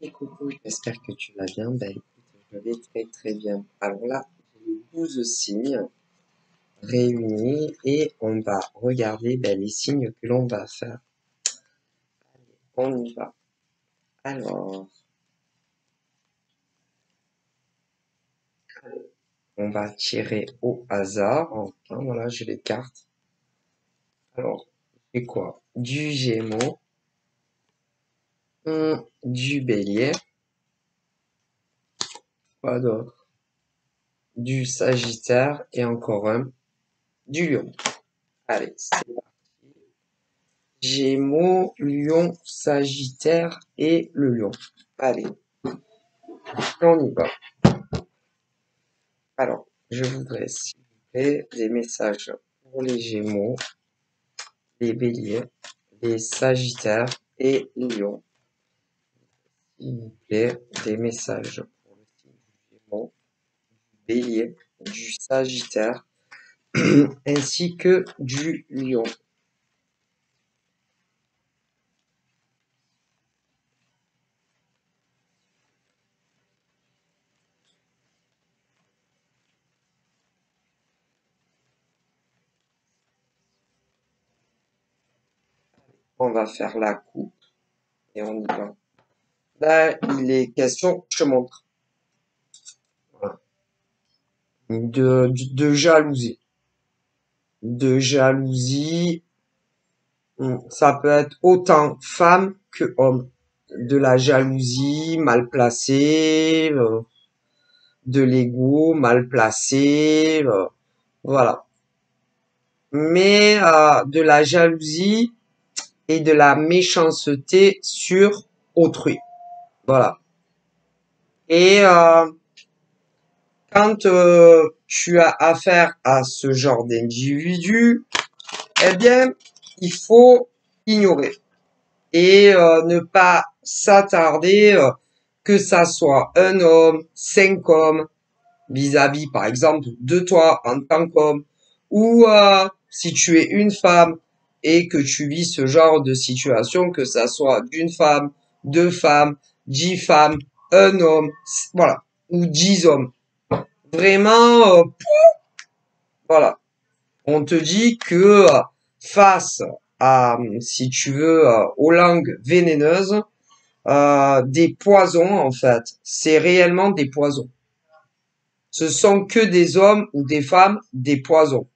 Et coucou, j'espère que tu vas bien. Ben écoute, je vais très très bien. Alors là, j'ai les 12 signes réunis et on va regarder les signes que l'on va faire. On y va. Alors, on va tirer au hasard. Enfin, voilà, j'ai les cartes. Alors, c'est quoi? Du Gémeaux, du Bélier, quoi d'autre? Du Sagittaire et encore un, du Lion. Allez, c'est Gémeaux, Lion, Sagittaire et le Lion. Allez, on y va. Alors, je voudrais, s'il vous plaît, des messages pour les Gémeaux, les Béliers, les Sagittaires et les Lions. S'il vous plaît, des messages pour le signe du Gémeaux, du Bélier, du Sagittaire, ainsi que du Lion. On va faire la coupe et on y va. Là, il est question, je te montre, voilà, de jalousie. De jalousie, ça peut être autant femme que homme. De la jalousie mal placée, de l'ego mal placé, voilà. Mais de la jalousie et de la méchanceté sur autrui, voilà. Et quand tu as affaire à ce genre d'individu, eh bien, il faut ignorer et ne pas s'attarder, que ça soit un homme, 5 hommes, vis-à-vis, par exemple, de toi en tant qu'homme, ou si tu es une femme et que tu vis ce genre de situation, que ça soit d'une femme, 2 femmes, 10 femmes, un homme, voilà, ou 10 hommes. Vraiment, voilà. On te dit que face à, si tu veux, aux langues vénéneuses, des poisons, en fait, c'est réellement des poisons. Ce sont que des hommes ou des femmes, des poisons.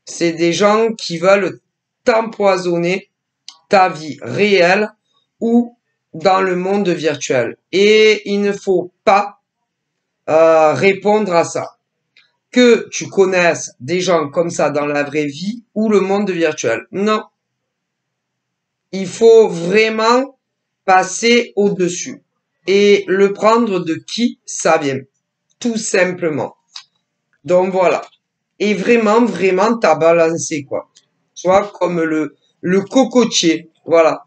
C'est des gens qui veulent t'empoisonner ta vie réelle ou dans le monde virtuel. Et il ne faut pas répondre à ça. Que tu connaisses des gens comme ça dans la vraie vie ou le monde virtuel. Non. Il faut vraiment passer au-dessus et le prendre de qui ça vient. Tout simplement. Donc voilà. Et vraiment, vraiment, t'as balancé, quoi. Tu vois, comme le cocotier. Voilà.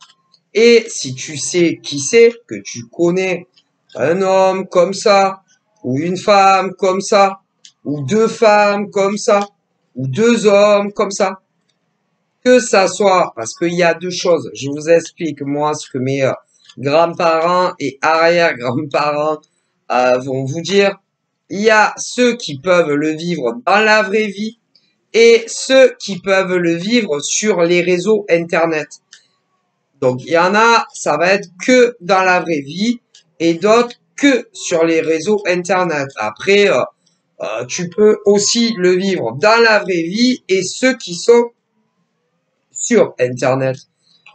Et si tu sais qui c'est, que tu connais un homme comme ça, ou une femme comme ça, ou 2 femmes comme ça, ou 2 hommes comme ça, que ça soit, parce qu'il y a 2 choses. Je vous explique, moi, ce que mes grands-parents et arrière-grands-parents vont vous dire. Il y a ceux qui peuvent le vivre dans la vraie vie et ceux qui peuvent le vivre sur les réseaux Internet. Donc, il y en a, ça va être que dans la vraie vie et d'autres que sur les réseaux Internet. Après, tu peux aussi le vivre dans la vraie vie et ceux qui sont sur Internet.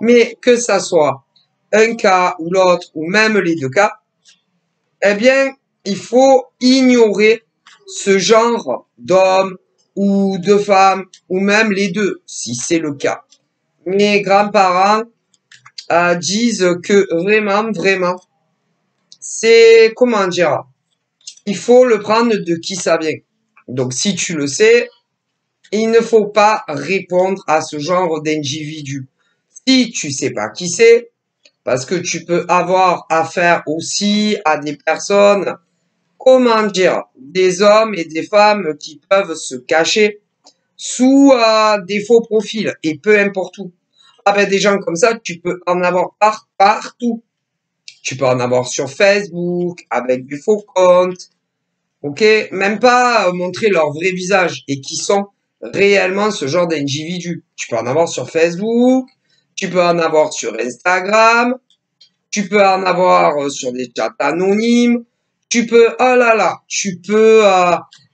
Mais que ça soit un cas ou l'autre ou même les 2 cas, eh bien, il faut ignorer ce genre d'hommes ou de femmes ou même les deux, si c'est le cas. Mes grands-parents disent que vraiment, vraiment, c'est, comment dire, il faut le prendre de qui ça vient. Donc, si tu le sais, il ne faut pas répondre à ce genre d'individu. Si tu sais pas qui c'est, parce que tu peux avoir affaire aussi à des personnes, comment dire, des hommes et des femmes qui peuvent se cacher sous des faux profils et peu importe où. Ah ben des gens comme ça, tu peux en avoir partout. Tu peux en avoir sur Facebook, avec des faux comptes. Ok? Même pas montrer leur vrai visage et qui sont réellement ce genre d'individus. Tu peux en avoir sur Facebook, tu peux en avoir sur Instagram, tu peux en avoir sur des chats anonymes, tu peux, oh là là, tu peux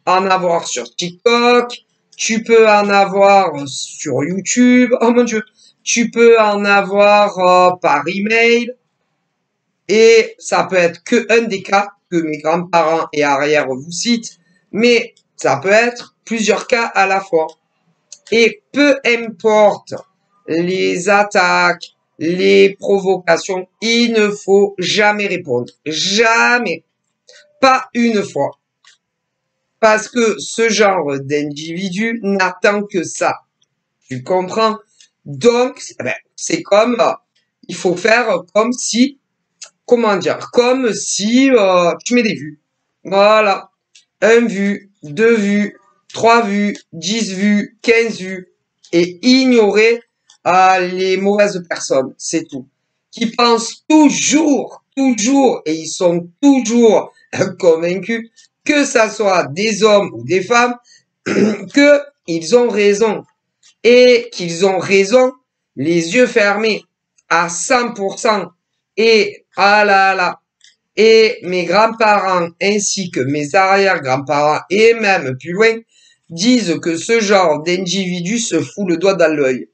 en avoir sur TikTok, tu peux en avoir sur YouTube, oh mon Dieu, tu peux en avoir par email, et ça peut être que un des cas que mes grands-parents et arrière vous citent, mais ça peut être plusieurs cas à la fois. Et peu importe les attaques, les provocations, il ne faut jamais répondre. Jamais. Pas une fois. Parce que ce genre d'individu n'attend que ça. Tu comprends? Donc, c'est comme, il faut faire comme si, comment dire, comme si tu mets des vues. Voilà. 1 vue, 2 vues, 3 vues, 10 vues, 15 vues. Et ignorer les mauvaises personnes, c'est tout. Qui pensent toujours, et ils sont toujours convaincus que ça soit des hommes ou des femmes, que ils ont raison. Et qu'ils ont raison, les yeux fermés, à 100%. Et, ah là là, et mes grands-parents ainsi que mes arrière-grands-parents et même plus loin disent que ce genre d'individu se fout le doigt dans l'œil.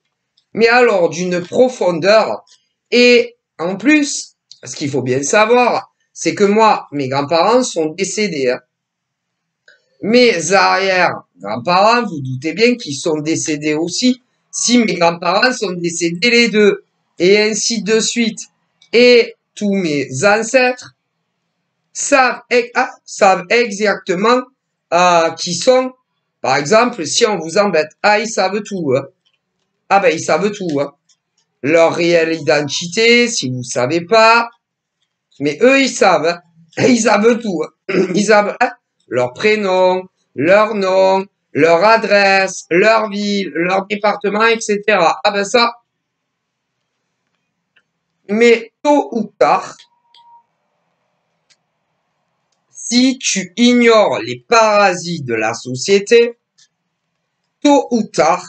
Mais alors d'une profondeur, et en plus, ce qu'il faut bien savoir, c'est que moi, mes grands-parents sont décédés. Hein. Mes arrière-grands-parents, vous doutez bien qu'ils sont décédés aussi, si mes grands-parents sont décédés les deux, et ainsi de suite. Et tous mes ancêtres savent exactement qui sont. Par exemple, si on vous embête, ils savent tout. Hein. Ah ben, ils savent tout. Hein. Leur réelle identité, si vous savez pas. Mais eux, ils savent. Hein. Ils savent tout. Hein. Ils savent leur prénom, leur nom, leur adresse, leur ville, leur département, etc. Ah ben ça. Mais tôt ou tard, si tu ignores les parasites de la société, tôt ou tard,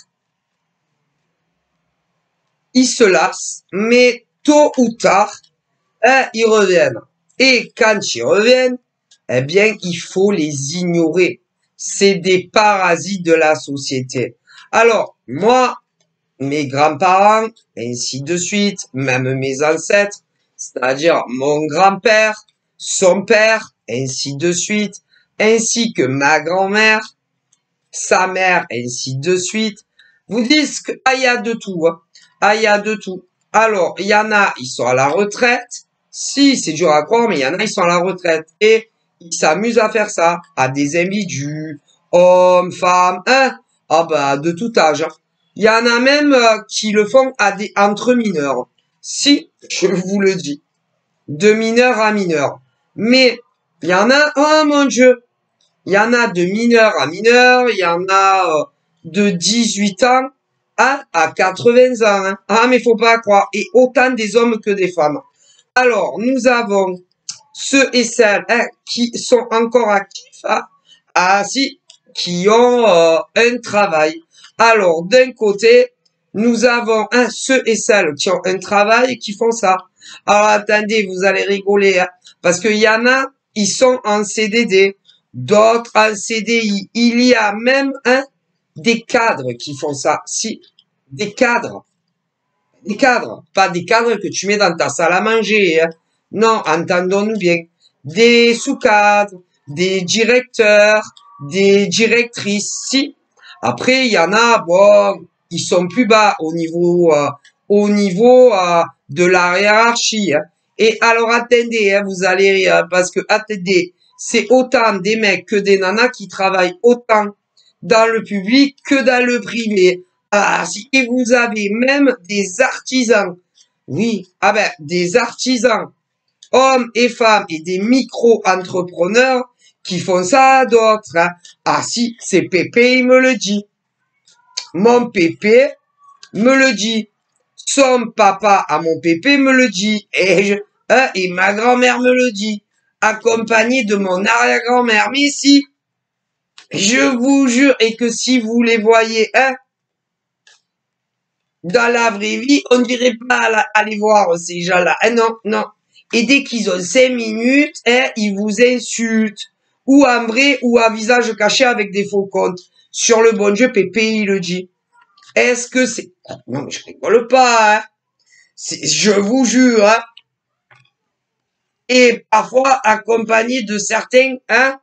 ils se lassent, mais tôt ou tard, ils reviennent. Et quand ils reviennent, eh bien, il faut les ignorer. C'est des parasites de la société. Alors, moi, mes grands-parents, ainsi de suite, même mes ancêtres, c'est-à-dire mon grand-père, son père, ainsi de suite, ainsi que ma grand-mère, sa mère, ainsi de suite, vous disent que, il y a de tout, hein. Il y a de tout. Alors, il y en a, ils sont à la retraite. Si, c'est dur à croire, mais il y en a, ils sont à la retraite. Et ils s'amusent à faire ça, à des individus, hommes, femmes, hein. Ah bah, de tout âge. Hein. Il y en a même qui le font entre mineurs. Si, je vous le dis. De mineur à mineur. Mais, il y en a, oh mon Dieu, il y en a de mineur à mineur, il y en a de 18 ans à 80 ans. Hein. Ah, mais faut pas croire. Et autant des hommes que des femmes. Alors, nous avons ceux et celles qui sont encore actifs. Hein. Ah, si, qui ont un travail. Alors, d'un côté, nous avons ceux et celles qui ont un travail et qui font ça. Alors, attendez, vous allez rigoler. Hein, parce qu'il y en a, ils sont en CDD. D'autres en CDI. Il y a même des cadres qui font ça. Si, des cadres. Des cadres. Pas des cadres que tu mets dans ta salle à manger. Hein. Non, entendons-nous bien. Des sous-cadres, des directeurs, des directrices. Si. Après, il y en a, bon, ils sont plus bas au niveau de la hiérarchie. Hein. Et alors, attendez, hein, vous allez rire, parce que, attendez, c'est autant des mecs que des nanas qui travaillent autant dans le public que dans le privé. Ah, si, et vous avez même des artisans. Oui, ah ben, des artisans, hommes et femmes, et des micro-entrepreneurs qui font ça à d'autres. Hein. Ah si, c'est Pépé, il me le dit. Mon Pépé me le dit. Son papa à mon Pépé me le dit. Et Hein, et ma grand-mère me le dit, accompagné de mon arrière-grand-mère. Mais si, je vous jure, et que si vous les voyez, hein, dans la vraie vie, on dirait pas aller voir ces gens-là. Hein, non, non. Et dès qu'ils ont 5 minutes, hein, ils vous insultent. Ou en vrai, ou à visage caché avec des faux comptes. Sur le bon Dieu, Pépé, il le dit. Est-ce que c'est... Non, mais je rigole pas, hein. Je vous jure, hein. Et parfois accompagné de certains, hein,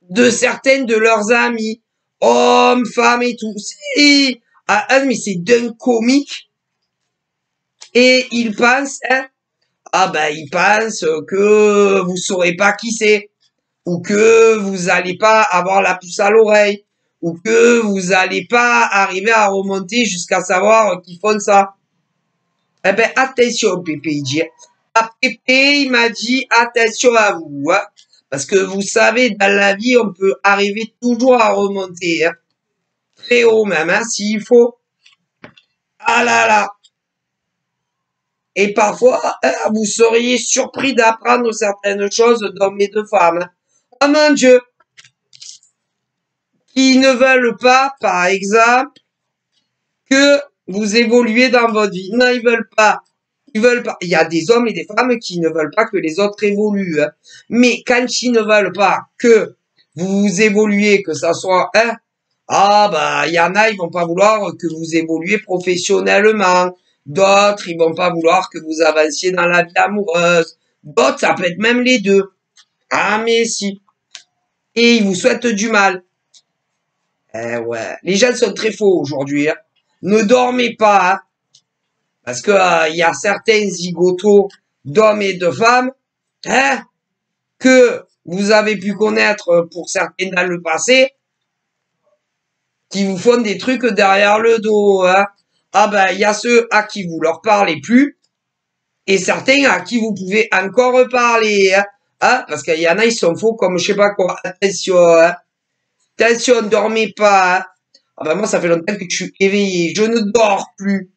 de certaines de leurs amis, hommes, femmes et tout. Si, ah, mais c'est d'un comique. Et ils pensent, hein, ah ben, ils pensent que vous saurez pas qui c'est, ou que vous allez pas avoir la puce à l'oreille, ou que vous allez pas arriver à remonter jusqu'à savoir qu'ils font ça. Eh ben, attention, Pépé, il dit. Ah, Pépé, il m'a dit, attention à vous, hein. Parce que vous savez, dans la vie, on peut arriver toujours à remonter, hein. Très haut même, hein, s'il faut. Ah là là. Et parfois, hein, vous seriez surpris d'apprendre certaines choses d'hommes et de femmes. Hein. Oh mon Dieu. Qui ne veulent pas, par exemple, que vous évoluez dans votre vie. Non, ils veulent pas. Ils veulent pas. Il y a des hommes et des femmes qui ne veulent pas que les autres évoluent. Hein. Mais quand ils ne veulent pas que vous évoluez, que ça soit, hein, ah bah il y en a, ils vont pas vouloir que vous évoluez professionnellement. D'autres, ils vont pas vouloir que vous avanciez dans la vie amoureuse. D'autres, ça peut être même les deux. Ah mais si. Et ils vous souhaitent du mal. Eh ouais. Les gens sont très faux aujourd'hui. Hein. Ne dormez pas. Hein. Parce que y a certains zigotos d'hommes et de femmes, hein, que vous avez pu connaître pour certains dans le passé, qui vous font des trucs derrière le dos. Hein. Ah ben, il y a ceux à qui vous leur parlez plus, et certains à qui vous pouvez encore parler. Hein. Hein, parce qu'il y en a, ils sont faux comme je sais pas quoi. Attention, hein. Attention, ne dormez pas. Hein. Ah ben moi, ça fait longtemps que je suis éveillé. Je ne dors plus.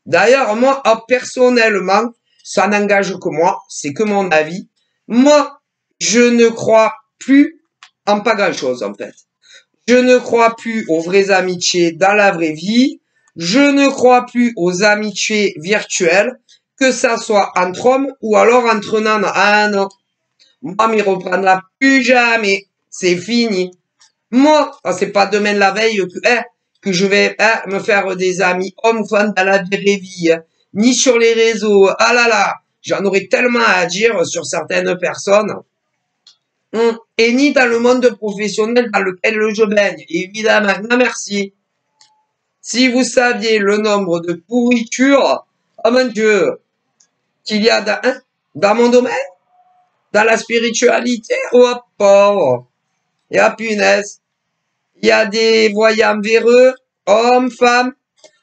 D'ailleurs, moi, personnellement, ça n'engage que moi, c'est que mon avis. Moi, je ne crois plus en pas grand-chose, en fait. Je ne crois plus aux vraies amitiés dans la vraie vie. Je ne crois plus aux amitiés virtuelles, que ça soit entre hommes ou alors entre nanas. Ah non, moi, m'y reprendra plus jamais. C'est fini. Moi, c'est pas demain la veille que je vais me faire des amis hommes ou femmes dans la vraie vie, hein. Ni sur les réseaux. Ah là là, j'en aurais tellement à dire sur certaines personnes. Et ni dans le monde professionnel dans lequel je baigne. Évidemment, non merci. Si vous saviez le nombre de pourritures, oh mon Dieu, qu'il y a dans mon domaine, dans la spiritualité, oh pauvre, il y a punaise. Il y a des voyants véreux, hommes, femmes.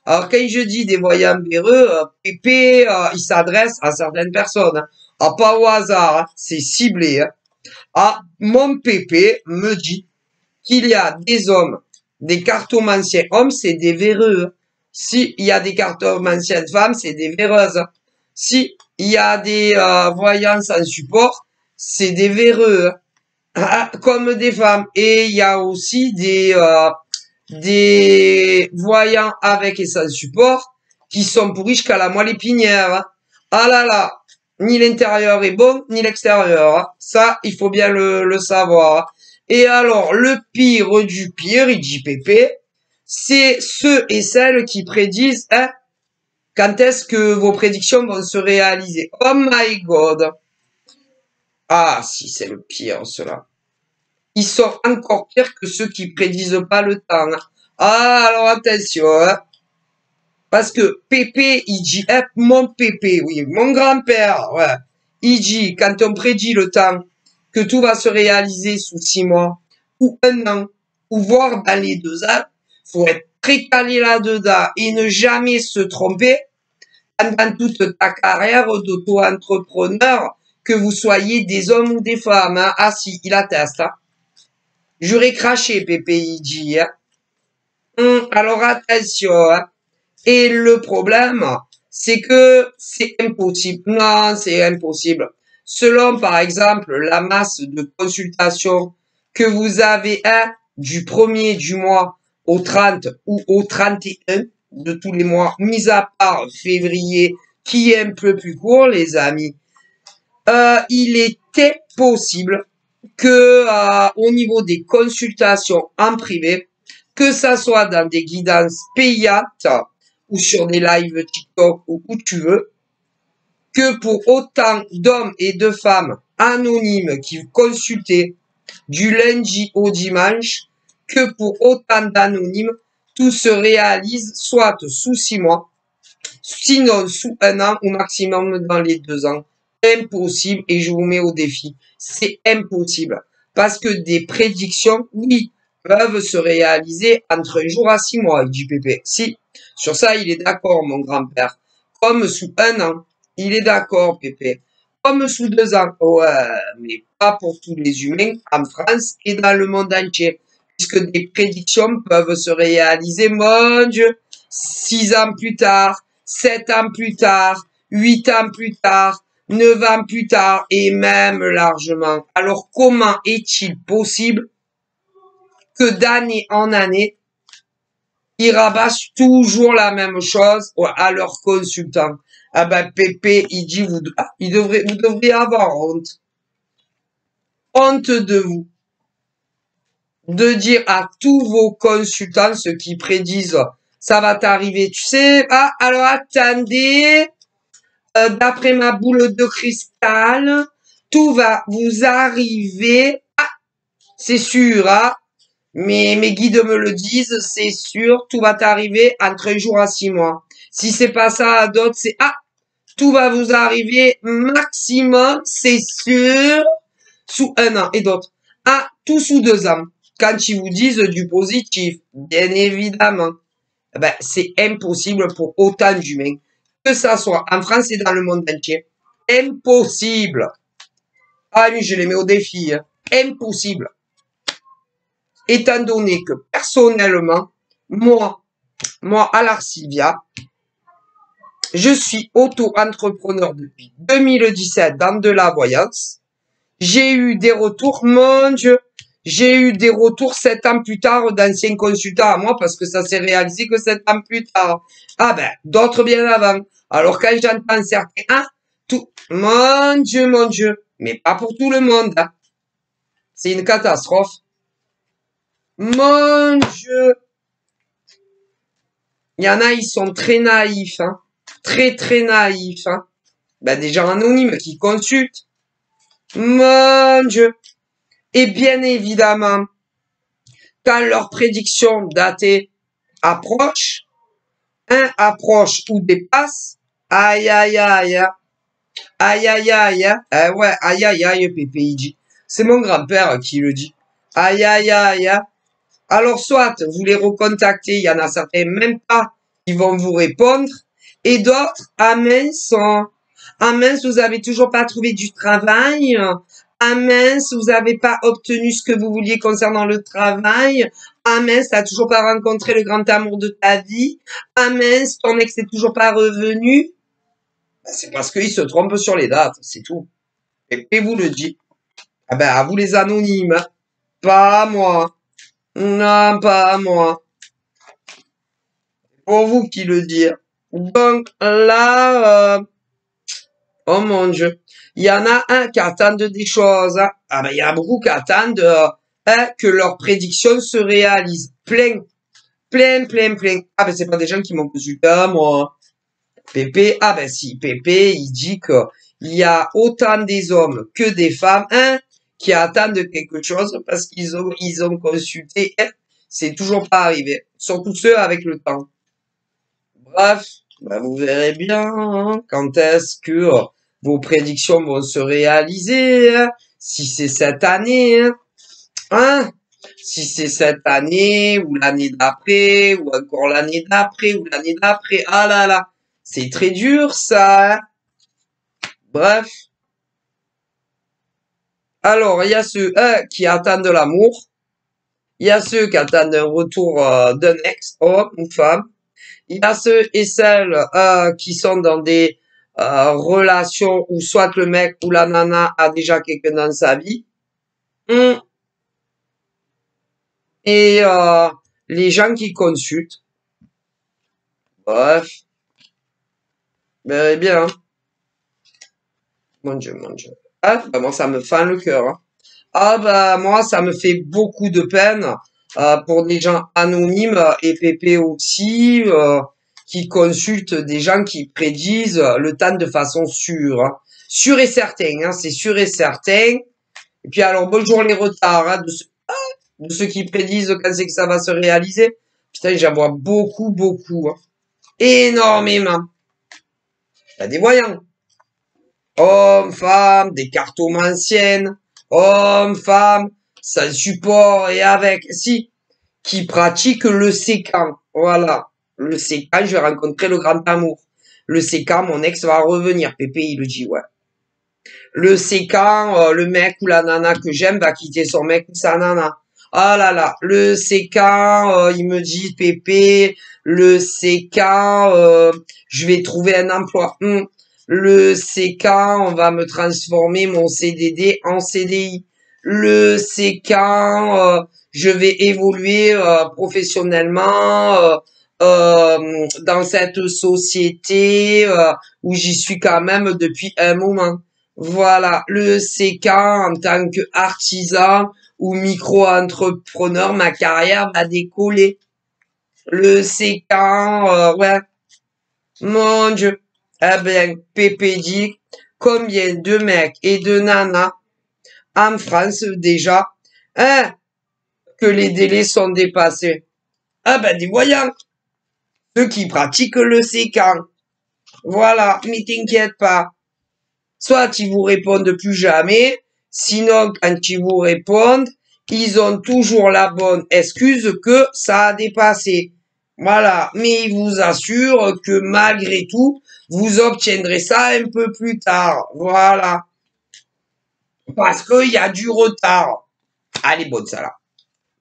Alors, quand je dis des voyants véreux, Pépé, il s'adresse à certaines personnes. Hein. Ah, pas au hasard, hein. C'est ciblé. Hein. Ah, mon Pépé me dit qu'il y a des hommes, des cartomanciens hommes, c'est des véreux. Hein. Si il y a des cartomanciennes femmes, c'est des véreuses. Hein. Si il y a des voyants sans support, c'est des véreux. Hein. Ah, comme des femmes. Et il y a aussi des voyants avec et sans support qui sont pourris jusqu'à la moelle épinière. Hein. Ah là là, ni l'intérieur est bon, ni l'extérieur. Hein. Ça, il faut bien le savoir. Et alors, le pire du pire, il dit Pépé, c'est ceux et celles qui prédisent hein, quand est-ce que vos prédictions vont se réaliser. Oh my God. Ah, si, c'est le pire, cela. Ils sont encore pires que ceux qui prédisent pas le temps. Hein. Ah, alors attention, hein. Parce que Pépé, il dit, mon Pépé, oui, mon grand-père, ouais. Il dit, quand on prédit le temps, que tout va se réaliser sous 6 mois, ou 1 an, ou voire dans les 2 ans, faut être très calé là-dedans et ne jamais se tromper pendant toute ta carrière d'auto-entrepreneur, que vous soyez des hommes ou des femmes. Hein. Ah si, il atteste, hein. J'aurais craché, Pépé, il dit. Hein. Alors attention. Hein. Et le problème, c'est que c'est impossible. Non, c'est impossible. Selon, par exemple, la masse de consultations que vous avez du 1er du mois au 30 ou au 31 de tous les mois, mis à part février, qui est un peu plus court, les amis, il était possible que au niveau des consultations en privé, que ça soit dans des guidances payantes ou sur des lives TikTok ou où tu veux, que pour autant d'hommes et de femmes anonymes qui consultaient du lundi au dimanche, que pour autant d'anonymes, tout se réalise soit sous 6 mois, sinon sous 1 an ou maximum dans les 2 ans. Impossible et je vous mets au défi. C'est impossible. Parce que des prédictions, oui, peuvent se réaliser entre 1 jour à 6 mois, il dit Pépé. Si, sur ça, il est d'accord, mon grand-père. Comme sous 1 an, il est d'accord, Pépé. Comme sous 2 ans, ouais, mais pas pour tous les humains en France et dans le monde entier. Puisque des prédictions peuvent se réaliser, mon Dieu, 6 ans plus tard, 7 ans plus tard, 8 ans plus tard, 9 ans plus tard et même largement. Alors comment est-il possible que d'année en année, ils rabassent toujours la même chose à leurs consultants? Ah ben Pépé, il dit vous devriez avoir honte. Honte de vous. De dire à tous vos consultants ce qui prédisent ça va t'arriver. Tu sais, ah alors attendez, d'après ma boule de cristal, tout va vous arriver. Ah, c'est sûr, hein. Mes guides me le disent, c'est sûr, tout va t'arriver entre 1 jour à 6 mois. Si c'est pas ça, à d'autres, c'est ah, tout va vous arriver maximum, c'est sûr, sous 1 an. Et d'autres, ah, tout sous 2 ans. Quand ils vous disent du positif, bien évidemment, ben, c'est impossible pour autant d'humains, que ça soit en France et dans le monde entier. Impossible. Ah oui, je les mets au défi. Hein. Impossible. Étant donné que personnellement, moi, Alar Sylvia, je suis auto-entrepreneur depuis 2017 dans de la voyance. J'ai eu des retours, mon Dieu, j'ai eu des retours 7 ans plus tard d'anciens consultants à moi parce que ça s'est réalisé que 7 ans plus tard. Ah ben, d'autres bien avant. Alors quand j'entends certains, ah, tout, mon Dieu, mais pas pour tout le monde. Hein. C'est une catastrophe. Mon Dieu. Il y en a, ils sont très naïfs, hein. Très naïfs, hein. Ben, des gens anonymes qui consultent. Mon Dieu. Et bien évidemment, quand leur prédiction datée approche, approche ou dépasse, aïe, aïe, aïe, aïe, aïe, aïe, ouais, aïe, aïe, aïe, Pépé, il dit. C'est mon grand-père qui le dit. Aïe, aïe, aïe, alors, soit vous les recontactez, il y en a certains même pas, ils vont vous répondre, et d'autres, ah mince, vous avez toujours pas trouvé du travail, ah mince, vous avez pas obtenu ce que vous vouliez concernant le travail, ah mince, t'as toujours pas rencontré le grand amour de ta vie, ah mince, ton ex n'est toujours pas revenu. Ben, c'est parce qu'ils se trompent sur les dates, c'est tout. Et vous le dit. Ah ben, à vous les anonymes, hein. Pas à moi. Non, pas à moi. Pour vous qui le dire. Donc là, oh mon Dieu, il y en a un qui attendent des choses. Hein. Ah ben il y en a beaucoup qui attendent que leurs prédictions se réalisent. Plein. Ah ben c'est pas des gens qui m'ont consulté à moi. Pépé, ah ben si, Pépé, il dit que il y a autant des hommes que des femmes, hein, qui attendent quelque chose parce ils ont consulté. Hein, c'est toujours pas arrivé. Surtout ceux avec le temps. Bref, ben vous verrez bien hein, quand est-ce que vos prédictions vont se réaliser. Hein, si c'est cette année, hein, si c'est cette année ou l'année d'après ou encore l'année d'après ou l'année d'après. Ah là là, c'est très dur ça. Hein. Bref. Alors, il y a ceux qui attendent l'amour. Il y a ceux qui attendent un retour d'un ex, homme ou femme. Il y a ceux et celles qui sont dans des relations où soit le mec ou la nana a déjà quelqu'un dans sa vie. Hum. Et les gens qui consultent. Bref. Mais bien, hein. Mon Dieu, mon Dieu. Ah, bah moi, ça me fend le cœur, hein. Ah, bah moi, ça me fait beaucoup de peine pour des gens anonymes et Pépé aussi, qui consultent des gens qui prédisent le temps de façon sûre, hein. Sûre et certain, hein, c'est sûr et certain. Et puis alors, bonjour les retards, hein, de ceux qui prédisent quand c'est que ça va se réaliser. Putain, j'en vois beaucoup, beaucoup, hein. Énormément. Il y a des voyants. Hommes, femmes, des cartomanciennes, hommes, femmes, sans support et avec, si, qui pratiquent le sécan. Voilà. Le sécan, je vais rencontrer le grand amour. Le sécan, mon ex va revenir. Pépé, il le dit, ouais. Le sécan, le mec ou la nana que j'aime va quitter son mec ou sa nana. Ah là là, le sécan, il me dit, Pépé, le sécan, je vais trouver un emploi. Le sécan, on va me transformer mon CDD en CDI. Le sécan, je vais évoluer professionnellement dans cette société où j'y suis quand même depuis un moment. Voilà, le sécan en tant qu'artisan ou micro-entrepreneur, ma carrière va décoller. Le sécan, ouais, mon Dieu. Eh bien, Pépé dit combien de mecs et de nanas en France déjà, hein, que les délais sont dépassés. Ah ben, des voyants, ceux qui pratiquent le sécan. Voilà, mais t'inquiète pas. Soit ils vous répondent plus jamais, sinon quand ils vous répondent, ils ont toujours la bonne excuse que ça a dépassé. Voilà, mais ils vous assurent que malgré tout, vous obtiendrez ça un peu plus tard. Voilà. Parce qu'il y a du retard. Elle est bonne, ça là.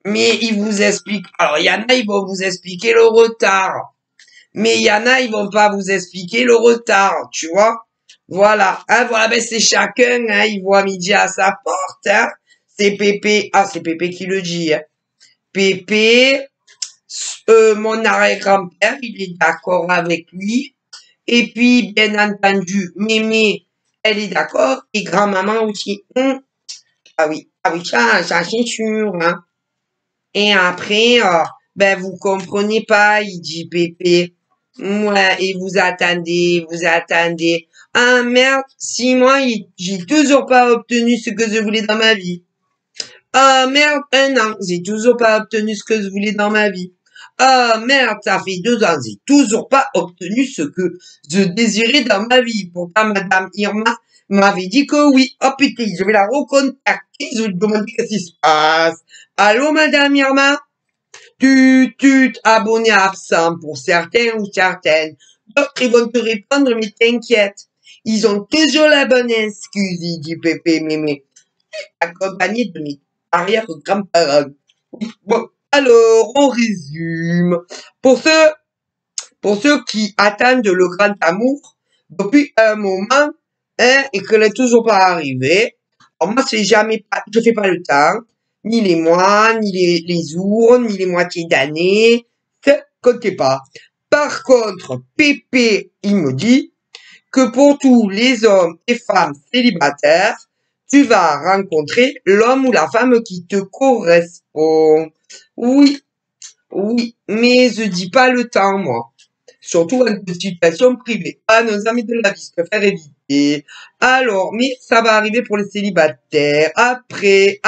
Mais ils vous expliquent. Alors, il y en a, ils vont vous expliquer le retard. Mais il y en a, ils vont pas vous expliquer le retard, tu vois. Voilà. Hein, voilà, ben c'est chacun, hein, il voit midi à sa porte, hein. C'est Pépé. Ah, c'est Pépé qui le dit, hein. Pépé, mon arrière-grand-père, il est d'accord avec lui. Et puis, bien entendu, Mémé, elle est d'accord. Et grand-maman aussi. Ah oui, ça c'est sûr, hein. Et après, ben vous comprenez pas, il dit Pépé. Ouais, et vous attendez, vous attendez. Ah merde, 6 mois, j'ai toujours pas obtenu ce que je voulais dans ma vie. Ah merde, 1 an, j'ai toujours pas obtenu ce que je voulais dans ma vie. Ah merde, ça fait 2 ans, j'ai toujours pas obtenu ce que je désirais dans ma vie. Pourtant, Madame Irma m'avait dit que oui. Oh putain, je vais la recontacter, je vais lui demander qu'est-ce qui se passe. Allô, Madame Irma? Abonné absent pour certains ou certaines. D'autres, ils vont te répondre, mais t'inquiète. Ils ont toujours la bonne excuse, il dit Pépé Mémé, accompagné de mes arrière-grands-parents. Bon, alors, on résume. Pour ceux qui attendent le grand amour depuis un moment, hein, et que n'est toujours pas arrivé, alors moi, c'est jamais pas, je fais pas le temps, ni les mois, ni les jours, ni les moitiés d'année, comptez pas. Par contre, Pépé, il me dit que pour tous les hommes et femmes célibataires, tu vas rencontrer l'homme ou la femme qui te correspond. Oui, oui, mais je dis pas le temps, moi. Surtout en situation privée. Ah, nos amis de la vie, je préfère éviter. Alors, mais ça va arriver pour les célibataires. Après,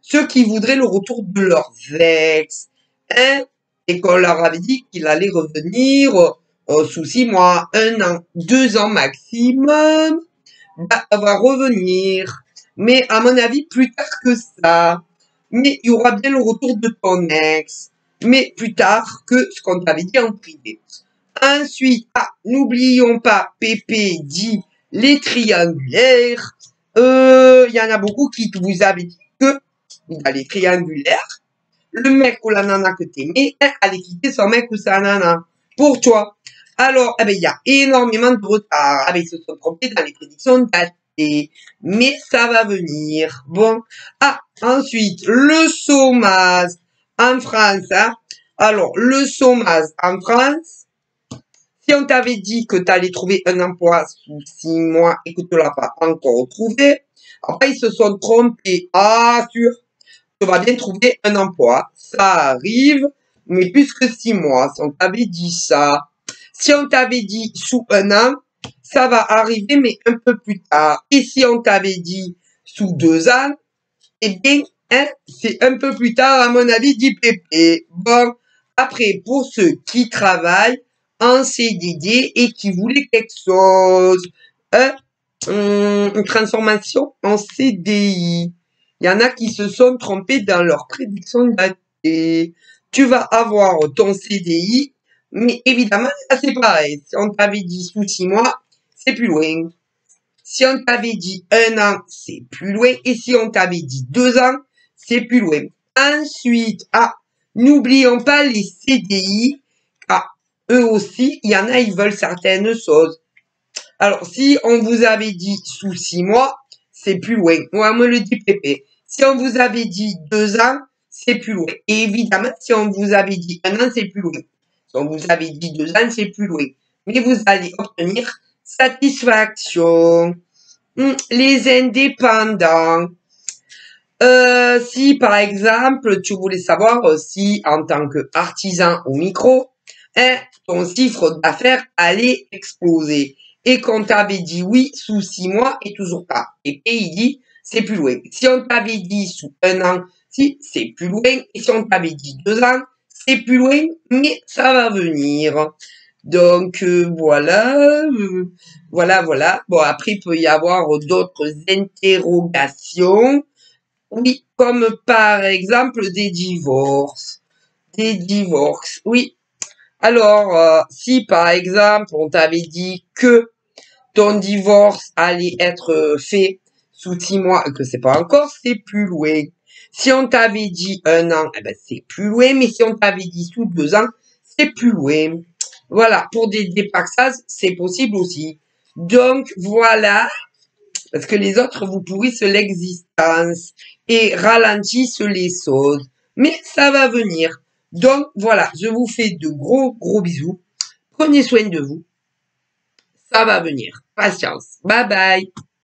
ceux qui voudraient le retour de leurs ex, hein, et qu'on leur avait dit qu'il allait revenir sous 6 mois, 1 an, 2 ans maximum, bah, ça va revenir. Mais à mon avis, plus tard que ça. Mais il y aura bien le retour de ton ex. Mais plus tard que ce qu'on t'avait dit en privé. Ensuite, n'oublions pas, Pépé dit les triangulaires. Il y en a beaucoup qui vous avaient dit que dans les triangulaires, le mec ou la nana que t'aimais, allait quitter son mec ou sa nana. pour toi. Alors, eh ben, il y a énormément de retard. Ah ben, ils se sont trompés dans les prédictions datées. Mais ça va venir. Bon. Ah, ensuite, le chômage en France. Hein. Alors, le chômage en France, si on t'avait dit que tu allais trouver un emploi sous 6 mois et que tu ne l'as pas encore trouvé, après, ils se sont trompés. Ah, sûr, tu vas bien trouver un emploi. Ça arrive, mais plus que 6 mois. Si on t'avait dit ça. Si on t'avait dit sous un an, ça va arriver, mais un peu plus tard. Et si on t'avait dit sous 2 ans, eh bien, hein, c'est un peu plus tard, à mon avis, dit Pépé. Bon, après, pour ceux qui travaillent en CDD et qui voulaient quelque chose, hein, une transformation en CDI. Il y en a qui se sont trompés dans leur prédiction datée. Tu vas avoir ton CDI, mais évidemment, là, c'est pareil. Si on t'avait dit sous 6 mois, c'est plus loin. Si on t'avait dit 1 an, c'est plus loin. Et si on t'avait dit 2 ans, c'est plus loin. Ensuite, n'oublions pas les CDI. Eux aussi, il y en a, ils veulent certaines choses. Alors, si on vous avait dit sous 6 mois, c'est plus loin. Moi, me le dit Pépé. Si on vous avait dit 2 ans, c'est plus loin. Et évidemment, si on vous avait dit 1 an, c'est plus loin. Si on vous avait dit 2 ans, c'est plus loin. Mais vous allez obtenir satisfaction. Les indépendants. Si, par exemple, tu voulais savoir si, en tant qu'artisan au micro, hein, ton chiffre d'affaires allait exploser et qu'on t'avait dit oui sous 6 mois et toujours pas. Et il dit, c'est plus loin. Si on t'avait dit sous 1 an, si, c'est plus loin. Et si on t'avait dit 2 ans, c'est plus loin, mais ça va venir. Donc, voilà. Bon, après, il peut y avoir d'autres interrogations. Oui, comme par exemple des divorces. Des divorces, oui. Alors, si par exemple, on t'avait dit que ton divorce allait être fait sous 6 mois et que c'est pas encore, c'est plus loin. Si on t'avait dit 1 an, eh ben c'est plus loin, mais si on t'avait dit sous 2 ans, c'est plus loin. Voilà, pour des dépaxages, c'est possible aussi. Donc, voilà, parce que les autres vous pourrissent l'existence et ralentissent les choses. Mais ça va venir. Donc, voilà, je vous fais de gros bisous. Prenez soin de vous. Ça va venir. Patience. Bye bye.